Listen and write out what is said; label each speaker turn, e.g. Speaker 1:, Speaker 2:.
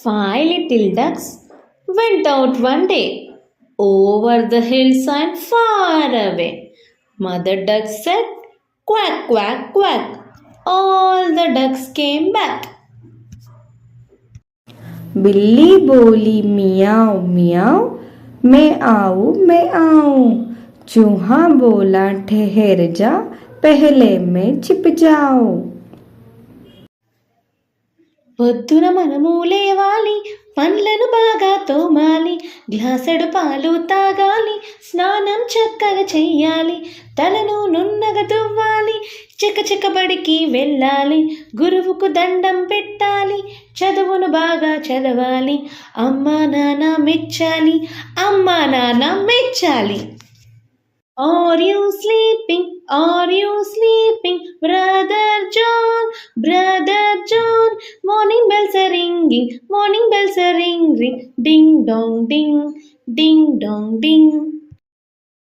Speaker 1: Five little ducks went out one day over the hillside far away. Mother duck said, "Quack, quack, quack." All the ducks came back.
Speaker 2: बिल्ली बोली मियाओ मियाओ, मैं आऊं। चूहा बोला ठहर जा, पहले मैं छिप जाऊं।
Speaker 1: పొద్దున మనము లేవాలి, పండ్లను బాగా తోమాలి, గ్లాసెడు పాలు తాగాలి, స్నానం చక్కగా చెయ్యాలి, తలను నున్నగా దువ్వాలి, చిక్క బడికి వెళ్ళాలి, గురువుకు దండం పెట్టాలి, చదువును బాగా చదవాలి, అమ్మా నాన్న మెచ్చాలి, అమ్మా నాన్న మెచ్చాలి. Are you sleeping? Are you sleeping? Brother John, Brother John. Morning bells are ringing, morning bells are ring ring. Ding dong ding, ding dong ding.